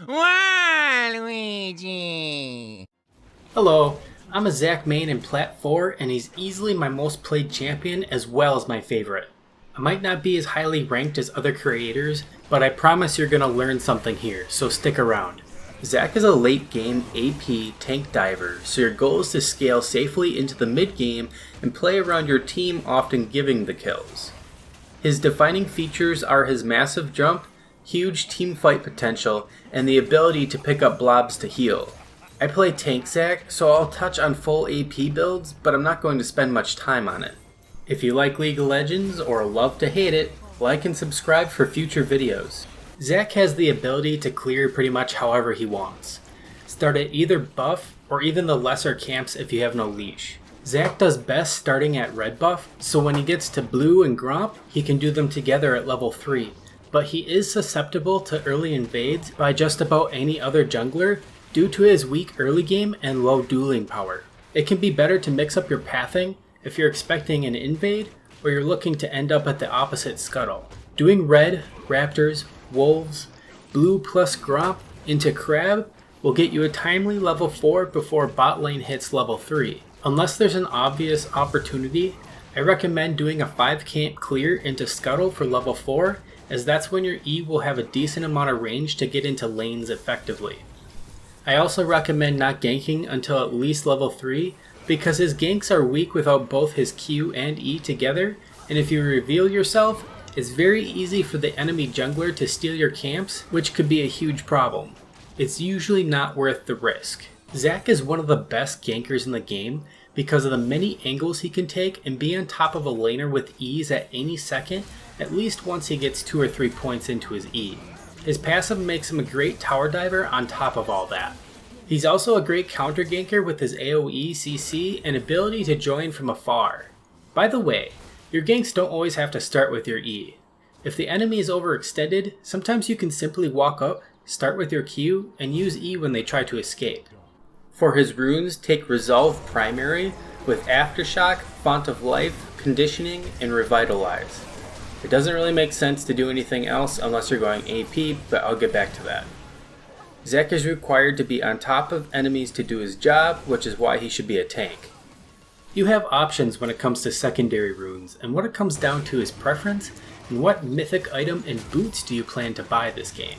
Waluigi! Hello, I'm a Zach main in Plat 4 and he's easily my most played champion as well as my favorite. I might not be as highly ranked as other creators, but I promise you're gonna learn something here, so stick around. Zach is a late game AP tank diver, so your goal is to scale safely into the mid game and play around your team, often giving the kills. His defining features are his massive jump, huge team fight potential, and the ability to pick up blobs to heal. I play tank Zach, so I'll touch on full AP builds, but I'm not going to spend much time on it. If you like League of Legends or love to hate it, like and subscribe for future videos. Zach has the ability to clear pretty much however he wants. Start at either buff or even the lesser camps if you have no leash. Zach does best starting at red buff, so when he gets to blue and Gromp, he can do them together at level 3. But he is susceptible to early invades by just about any other jungler due to his weak early game and low dueling power. It can be better to mix up your pathing if you're expecting an invade or you're looking to end up at the opposite scuttle. Doing red, raptors, wolves, blue plus Gromp into crab will get you a timely level 4 before bot lane hits level 3. Unless there's an obvious opportunity, I recommend doing a 5 camp clear into scuttle for level 4, as that's when your E will have a decent amount of range to get into lanes effectively. I also recommend not ganking until at least level 3, because his ganks are weak without both his Q and E together, and if you reveal yourself, it's very easy for the enemy jungler to steal your camps, which could be a huge problem. It's usually not worth the risk. Zach is one of the best gankers in the game because of the many angles he can take and be on top of a laner with ease at any second, at least once he gets 2 or 3 points into his E. His passive makes him a great tower diver on top of all that. He's also a great counter ganker with his AoE, CC, and ability to join from afar. By the way, your ganks don't always have to start with your E. If the enemy is overextended, sometimes you can simply walk up, start with your Q, and use E when they try to escape. For his runes, take Resolve Primary with Aftershock, Font of Life, Conditioning, and Revitalize. It doesn't really make sense to do anything else unless you're going AP, but I'll get back to that. Zach is required to be on top of enemies to do his job, which is why he should be a tank. You have options when it comes to secondary runes, and what it comes down to is preference and what mythic item and boots do you plan to buy this game.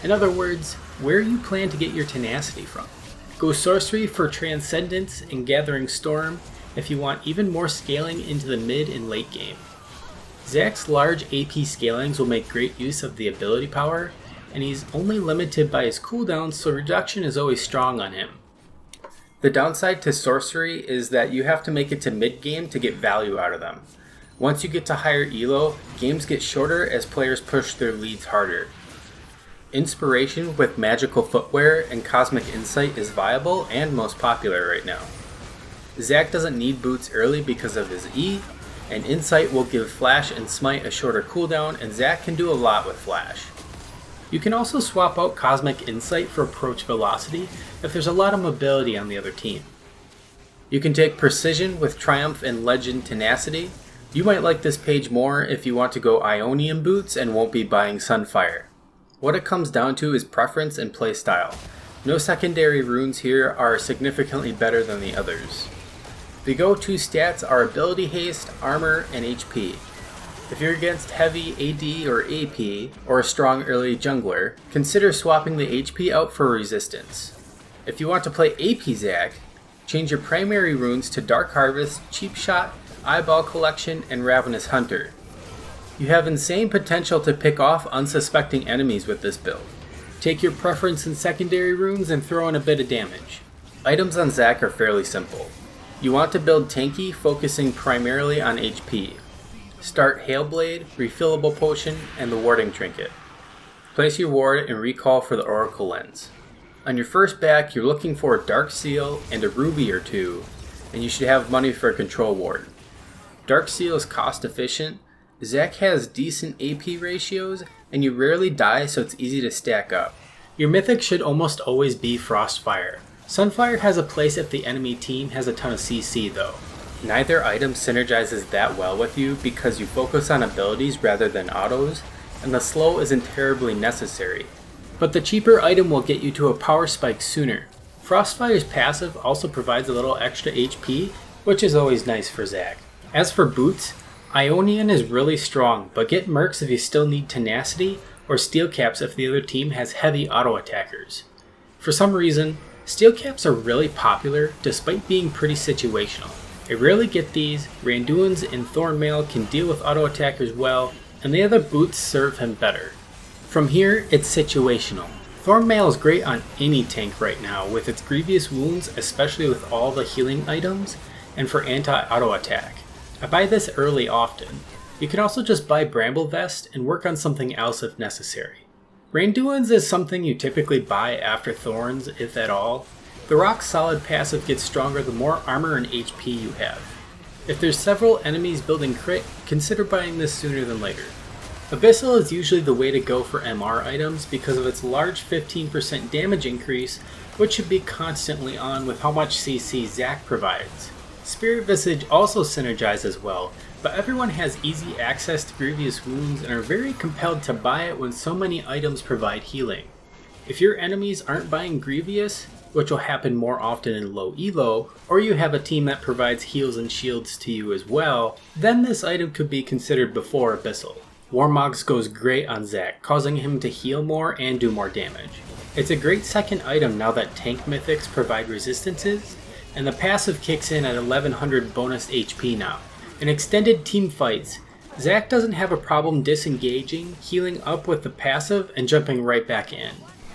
In other words, where you plan to get your tenacity from. Go sorcery for Transcendence and Gathering Storm if you want even more scaling into the mid and late game. Zach's large AP scalings will make great use of the ability power, and he's only limited by his cooldowns, so reduction is always strong on him. The downside to sorcery is that you have to make it to mid game to get value out of them. Once you get to higher elo, games get shorter as players push their leads harder. Inspiration with magical footwear and cosmic insight is viable and most popular right now. Zach doesn't need boots early because of his E, and insight will give flash and smite a shorter cooldown, and Zach can do a lot with flash. You can also swap out Cosmic Insight for approach velocity if there's a lot of mobility on the other team. You can take Precision with Triumph and Legend Tenacity. You might like this page more if you want to go Ionian boots and won't be buying Sunfire. What it comes down to is preference and playstyle. No secondary runes here are significantly better than the others. The go-to stats are Ability Haste, Armor, and HP. If you're against heavy AD or AP, or a strong early jungler, consider swapping the HP out for resistance. If you want to play AP Zach, change your primary runes to Dark Harvest, Cheap Shot, Eyeball Collection, and Ravenous Hunter. You have insane potential to pick off unsuspecting enemies with this build. Take your preference in secondary runes and throw in a bit of damage. Items on Zach are fairly simple. You want to build tanky, focusing primarily on HP. Start Hailblade, Refillable Potion, and the Warding Trinket. Place your ward and recall for the Oracle Lens. On your first back, you're looking for a Dark Seal and a Ruby or two, and you should have money for a Control Ward. Dark Seal is cost efficient, Zach has decent AP ratios, and you rarely die, so it's easy to stack up. Your mythic should almost always be Frostfire. Sunfire has a place if the enemy team has a ton of CC though. Neither item synergizes that well with you because you focus on abilities rather than autos, and the slow isn't terribly necessary. but the cheaper item will get you to a power spike sooner. Frostfire's passive also provides a little extra HP, which is always nice for Zac. As for boots, Ionian is really strong, but get Mercs if you still need tenacity, or Steel Caps if the other team has heavy auto attackers. For some reason, Steel Caps are really popular despite being pretty situational. I rarely get these, Randuin's and Thornmail can deal with auto attackers well, and the other boots serve him better. From here, it's situational. Thornmail is great on any tank right now with its Grievous Wounds, especially with all the healing items, and for anti-auto attack. I buy this early often. You can also just buy Bramble Vest and work on something else if necessary. Randuin's is something you typically buy after Thorns, if at all. The Rock Solid passive gets stronger the more armor and HP you have. If there's several enemies building crit, consider buying this sooner than later. Abyssal is usually the way to go for MR items because of its large 15% damage increase, which should be constantly on with how much CC Zac provides. Spirit Visage also synergizes well, but everyone has easy access to Grievous Wounds and are very compelled to buy it when so many items provide healing. If your enemies aren't buying Grievous, which will happen more often in low elo, or you have a team that provides heals and shields to you as well, then this item could be considered before Abyssal. Warmogs goes great on Zac, causing him to heal more and do more damage. It's a great second item now that tank mythics provide resistances, and the passive kicks in at 1100 bonus HP now. In extended team fights, Zac doesn't have a problem disengaging, healing up with the passive, and jumping right back in.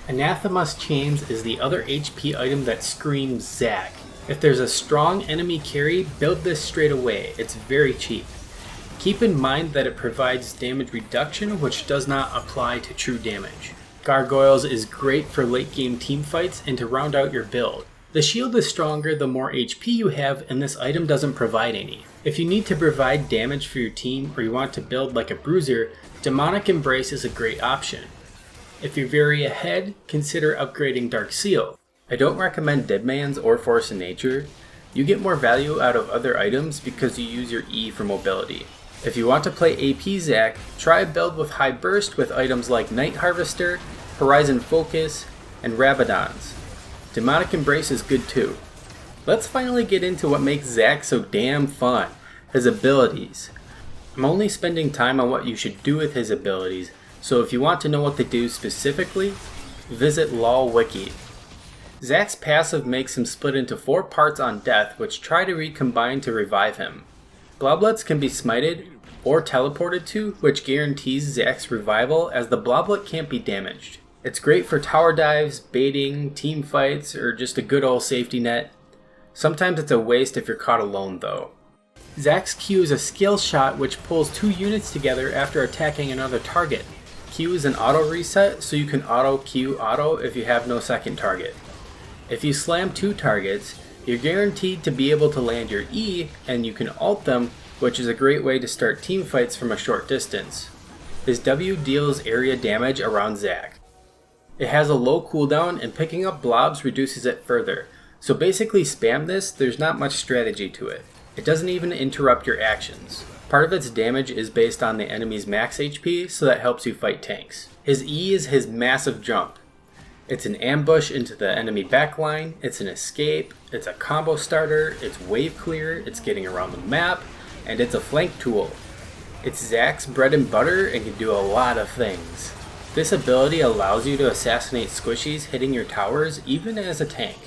Anathema's Chains is the other HP item that screams Zac. If there's a strong enemy carry, build this straight away, it's very cheap. Keep in mind that it provides damage reduction, which does not apply to true damage. Gargoyles is great for late game team fights and to round out your build. The shield is stronger the more HP you have, and this item doesn't provide any. If you need to provide damage for your team or you want to build like a bruiser, Demonic Embrace is a great option. If you're very ahead, consider upgrading Dark Seal. I don't recommend Deadman's or Force of Nature. You get more value out of other items because you use your E for mobility. If you want to play AP Zac, try a build with High Burst with items like Night Harvester, Horizon Focus, and Rabadons. Demonic Embrace is good too. Let's finally get into what makes Zac so damn fun, his abilities. I'm only spending time on what you should do with his abilities, so if you want to know what they do specifically, visit LOL Wiki. Zac's passive makes him split into 4 parts on death which try to recombine to revive him. Bloblets can be smited or teleported to, which guarantees Zac's revival as the Bloblet can't be damaged. It's great for tower dives, baiting, team fights, or just a good old safety net. Sometimes it's a waste if you're caught alone though. Zac's Q is a skill shot which pulls 2 units together after attacking another target. Q is an auto reset, so you can auto Q auto if you have no second target. If you slam 2 targets, you're guaranteed to be able to land your E, and you can ult them, which is a great way to start team fights from a short distance. His W deals area damage around Zac. It has a low cooldown and picking up blobs reduces it further, so basically spam this, there's not much strategy to it. It doesn't even interrupt your actions. Part of its damage is based on the enemy's max HP, so that helps you fight tanks. His E is his massive jump. It's an ambush into the enemy backline, it's an escape, it's a combo starter, it's wave clear, it's getting around the map, and it's a flank tool. It's Zac's bread and butter and can do a lot of things. This ability allows you to assassinate squishies hitting your towers even as a tank.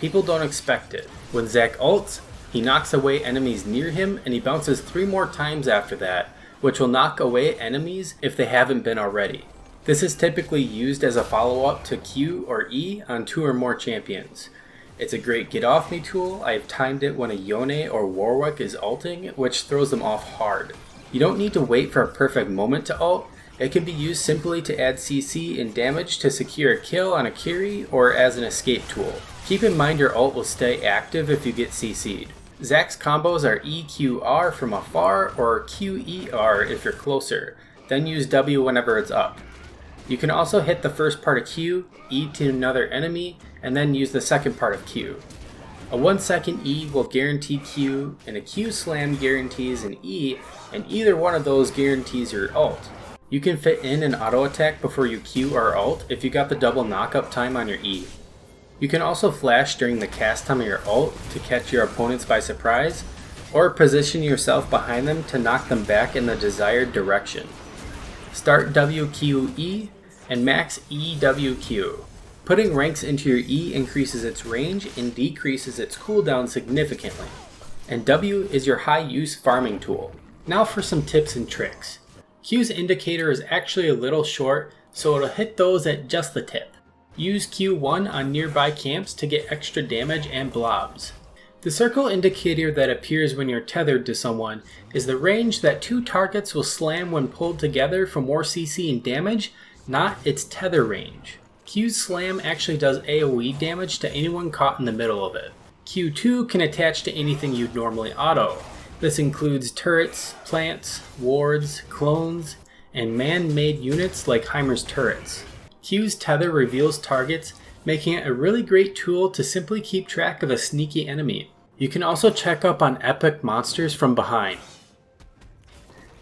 People don't expect it. When Zac ults, he knocks away enemies near him and he bounces 3 more times after that, which will knock away enemies if they haven't been already. This is typically used as a follow-up to Q or E on 2 or more champions. It's a great get off me tool. I've timed it when a Yone or Warwick is ulting, which throws them off hard. You don't need to wait for a perfect moment to ult. It can be used simply to add CC and damage to secure a kill on a carry or as an escape tool. Keep in mind your ult will stay active if you get CC'd. Zac's combos are EQR from afar or QER if you're closer, then use W whenever it's up. You can also hit the first part of Q, E to another enemy, and then use the second part of Q. A 1-second E will guarantee Q, and a Q slam guarantees an E, and either one of those guarantees your ult. You can fit in an auto attack before you Q or ult if you got the double knock-up time on your E. You can also flash during the cast time of your ult to catch your opponents by surprise, or position yourself behind them to knock them back in the desired direction. Start WQE and max EWQ. Putting ranks into your E increases its range and decreases its cooldown significantly. And W is your high use farming tool. Now for some tips and tricks. Q's indicator is actually a little short, so it'll hit those at just the tip. Use Q1 on nearby camps to get extra damage and blobs. The circle indicator that appears when you're tethered to someone is the range that two targets will slam when pulled together for more CC and damage, not its tether range. Q's slam actually does AoE damage to anyone caught in the middle of it. Q2 can attach to anything you'd normally auto. This includes turrets, plants, wards, clones, and man-made units like Heimer's turrets. Q's tether reveals targets, making it a really great tool to simply keep track of a sneaky enemy. You can also check up on epic monsters from behind.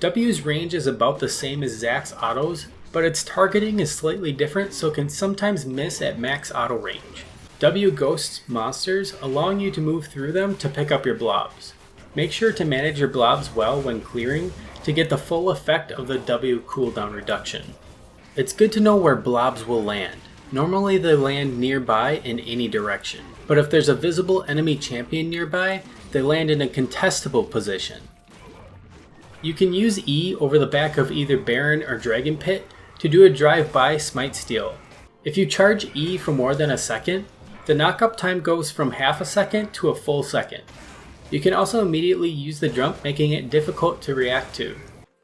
W's range is about the same as Zack's autos, but its targeting is slightly different, so can sometimes miss at max auto range. W ghosts monsters, allowing you to move through them to pick up your blobs. Make sure to manage your blobs well when clearing to get the full effect of the W cooldown reduction. It's good to know where blobs will land. Normally they land nearby in any direction, but if there's a visible enemy champion nearby, they land in a contestable position. You can use E over the back of either Baron or Dragon Pit to do a drive-by smite steal. If you charge E for more than a second, the knock-up time goes from half a second to a full second. You can also immediately use the jump, making it difficult to react to.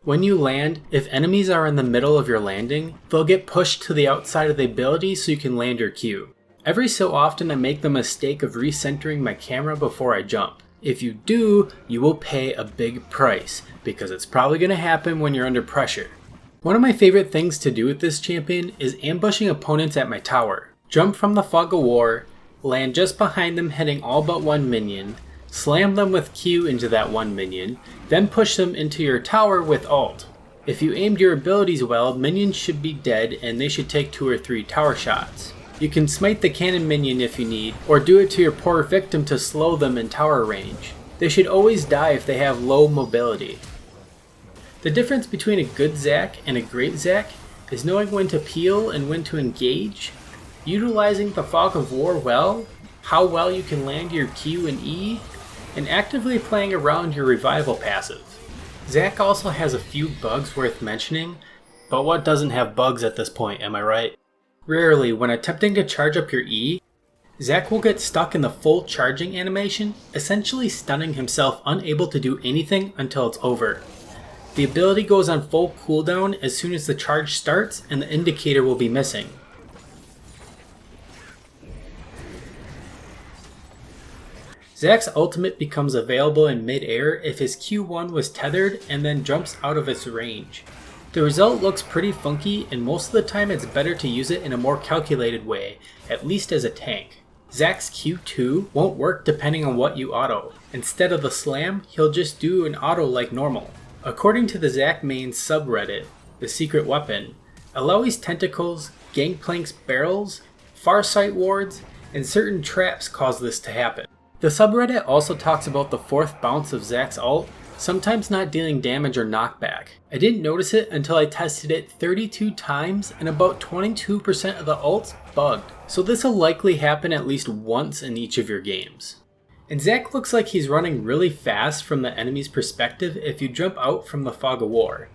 When you land, if enemies are in the middle of your landing, they'll get pushed to the outside of the ability so you can land your Q. Every so often I make the mistake of recentering my camera before I jump. If you do, you will pay a big price, because it's probably going to happen when you're under pressure. One of my favorite things to do with this champion is ambushing opponents at my tower. Jump from the Fog of War, land just behind them hitting all but one minion, slam them with Q into that one minion, then push them into your tower with ult. If you aimed your abilities well, minions should be dead and they should take 2 or 3 tower shots. You can smite the cannon minion if you need, or do it to your poor victim to slow them in tower range. They should always die if they have low mobility. The difference between a good Zack and a great Zack is knowing when to peel and when to engage, utilizing the Fog of War well, how well you can land your Q and E, and actively playing around your revival passive. Zack also has a few bugs worth mentioning, but what doesn't have bugs at this point, am I right? Rarely, when attempting to charge up your E, Zack will get stuck in the full charging animation, essentially stunning himself unable to do anything until it's over. The ability goes on full cooldown as soon as the charge starts and the indicator will be missing. Zack's ultimate becomes available in mid-air if his Q1 was tethered and then jumps out of its range. The result looks pretty funky, and most of the time it's better to use it in a more calculated way, at least as a tank. Zack's Q2 won't work depending on what you auto. Instead of the slam, he'll just do an auto like normal. According to the Zack main subreddit, The Secret Weapon, Aloy's tentacles, Gangplank's barrels, Farsight wards, and certain traps cause this to happen. The subreddit also talks about the 4th bounce of Zack's ult, sometimes not dealing damage or knockback. I didn't notice it until I tested it 32 times and about 22% of the ults bugged, so this will likely happen at least once in each of your games. And Zack looks like he's running really fast from the enemy's perspective if you jump out from the Fog of War.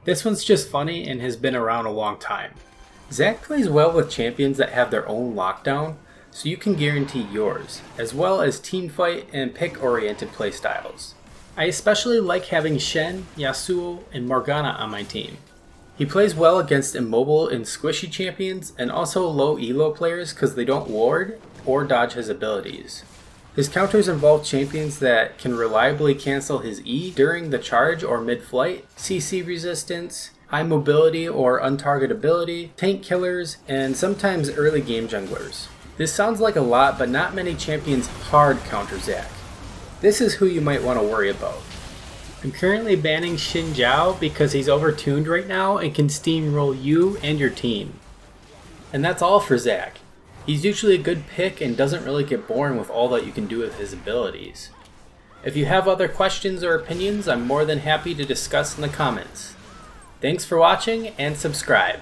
This one's just funny and has been around a long time. Zack plays well with champions that have their own lockdown, so you can guarantee yours, as well as teamfight and pick-oriented playstyles. I especially like having Shen, Yasuo, and Morgana on my team. He plays well against immobile and squishy champions, and also low elo players because they don't ward or dodge his abilities. His counters involve champions that can reliably cancel his E during the charge or mid-flight, CC resistance, high mobility or untargetability, tank killers, and sometimes early game junglers. This sounds like a lot, but not many champions hard counter Zack. This is who you might want to worry about. I'm currently banning Xin Zhao because he's overtuned right now and can steamroll you and your team. And that's all for Zac. He's usually a good pick and doesn't really get boring with all that you can do with his abilities. If you have other questions or opinions, I'm more than happy to discuss in the comments. Thanks for watching and subscribe.